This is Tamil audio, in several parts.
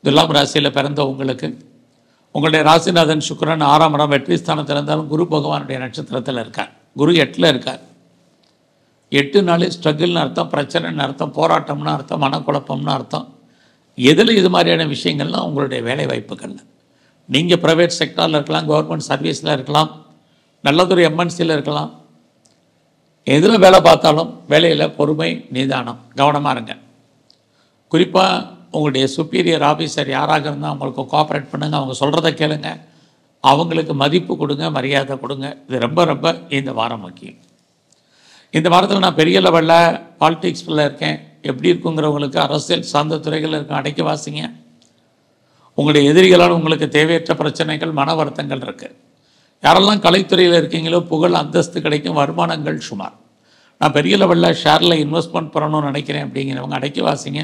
துலாம் ராசியில் பிறந்த உங்களுக்கு உங்களுடைய ராசிநாதன் சுக்கிரன் 6ஆம் இடம் வெற்றி ஸ்தானத்தில் இருந்தாலும் குரு பகவானுடைய நட்சத்திரத்தில் இருக்கார். குரு 8ல் இருக்கார். 8 நாளே ஸ்ட்ரகிள்னு அர்த்தம், பிரச்சனைன்னு அர்த்தம், போராட்டம்னு அர்த்தம், மனக்குழப்பம்னு அர்த்தம். எதில் இது மாதிரியான விஷயங்கள்லாம் உங்களுடைய வேலை வாய்ப்புகள். நீங்கள் ப்ரைவேட் செக்டாரில் இருக்கலாம், கவர்மெண்ட் சர்வீஸில் இருக்கலாம், நல்லதொரு எம்என்சியில் இருக்கலாம். எதில் வேலை பார்த்தாலும் வேலையில் பொறுமை, நிதானம், கவனமாக இருங்க. குறிப்பாக உங்களுடைய சுப்பீரியர் ஆஃபீஸர் யாராக இருந்தால் அவங்களுக்கு கோஆப்ரேட் பண்ணுங்கள், அவங்க சொல்கிறத கேளுங்க, அவங்களுக்கு மதிப்பு கொடுங்க, மரியாதை கொடுங்க. இது ரொம்ப ரொம்ப இந்த வாரம் முக்கியம். இந்த வாரத்தில் நான் பெரிய லெவலில் பாலிடிக்ஸில் இருக்கேன், எப்படி இருக்குங்கிறவங்களுக்கு அரசியல் சார்ந்த துறைகள் இருக்க அடைக்க வாசிங்க. உங்களுடைய எதிரிகளால் உங்களுக்கு தேவையற்ற பிரச்சனைகள், மன வருத்தங்கள் இருக்குது. யாரெல்லாம் கலைத்துறையில் இருக்கீங்களோ புகழ், அந்தஸ்து கிடைக்கும், வருமானங்கள் சுமார். நான் பெரிய லெவலில் ஷேரில் இன்வெஸ்ட்மெண்ட் பண்ணணும்னு நினைக்கிறேன் அப்படிங்கிறவங்க அடைக்க வாசிங்க.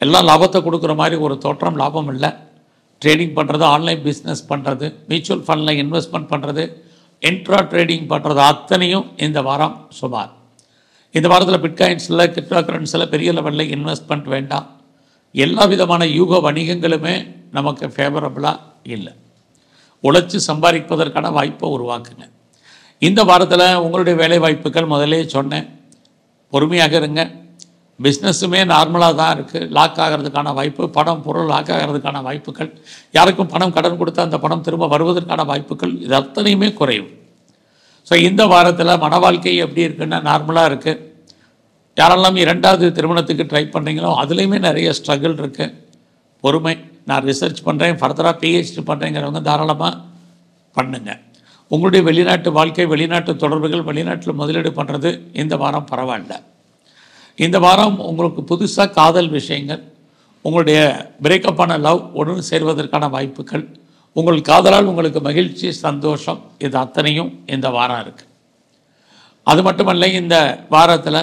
எல்லாம் லாபத்தை கொடுக்குற மாதிரி ஒரு தோற்றம், லாபம் இல்லை. ட்ரேடிங் பண்ணுறது, ஆன்லைன் பிஸ்னஸ் பண்ணுறது, மியூச்சுவல் ஃபண்டில் இன்வெஸ்ட்மெண்ட் பண்ணுறது, இன்ட்ரா ட்ரேடிங் பண்ணுறது அத்தனையும் இந்த வாரம் சுமார். இந்த வாரத்தில் பிட்காயின்ஸில், கிரிப்டோ கரன்சியில் பெரிய லெவலில் இன்வெஸ்ட்மெண்ட் வேண்டாம். எல்லா விதமான யூக வணிகங்களுமே நமக்கு ஃபேவரபுளாக இல்லை. உழைச்சி சம்பாதிப்பதற்கான வாய்ப்பை உருவாக்குங்க. இந்த வாரத்தில் உங்களுடைய வேலை வாய்ப்புகள் முதலே சொன்னேன், பொறுமையாக இருங்க. பிஸ்னஸுமே நார்மலாக தான் இருக்குது. லாக் ஆகிறதுக்கான வாய்ப்பு, பணம் பொருள் லாக் ஆகிறதுக்கான வாய்ப்புகள், யாருக்கும் பணம் கடன் கொடுத்தா அந்த பணம் திரும்ப வருவதற்கான வாய்ப்புகள், இது அத்தனையுமே குறையும். ஸோ இந்த வாரத்தில் மன வாழ்க்கை எப்படி இருக்குன்னா நார்மலாக இருக்குது. யாரெல்லாம் 2வது திருமணத்துக்கு ட்ரை பண்ணுறீங்களோ அதுலேயுமே நிறைய ஸ்ட்ரகிள் இருக்குது. பொறுமை, நான் ரிசர்ச் பண்ணுறேன், ஃபர்தராக பிஹெச்டி பண்ணுறேங்கிறவங்க தாராளமாக பண்ணுங்கள். உங்களுடைய வெளிநாட்டு வாழ்க்கை, வெளிநாட்டு தொடர்புகள், வெளிநாட்டில் முதலீடு பண்ணுறது இந்த வாரம் பரவாயில்ல. இந்த வாரம் உங்களுக்கு புதுசாக காதல் விஷயங்கள், உங்களுடைய பிரேக்கப்பான லவ் ஒன்று சேர்வதற்கான வாய்ப்புகள், உங்கள் காதலால் உங்களுக்கு மகிழ்ச்சி, சந்தோஷம், இது அத்தனையும் இந்த வாரம் இருக்குது. அது மட்டுமல்ல, இந்த வாரத்தில்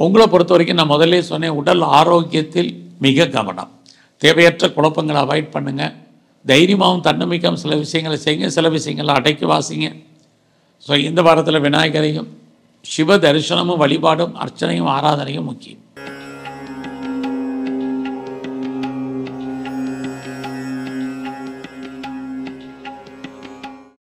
உங்களை பொறுத்த வரைக்கும் நான் முதல்ல சொன்னேன், உடல் ஆரோக்கியத்தில் மிக கவனம். தேவையற்ற குழப்பங்களை அவாய்ட் பண்ணுங்கள். தைரியமாகவும் தன்னம்பிக்கையும் சில விஷயங்களை செய்யுங்க, சில விஷயங்களை அடைக்கி வாசிங்க. ஸோ இந்த வாரத்தில் விநாயகரையும் சிவ தரிசனமும் வழிபாடும் அர்ச்சனையும் ஆராதனையும் முக்கியம்.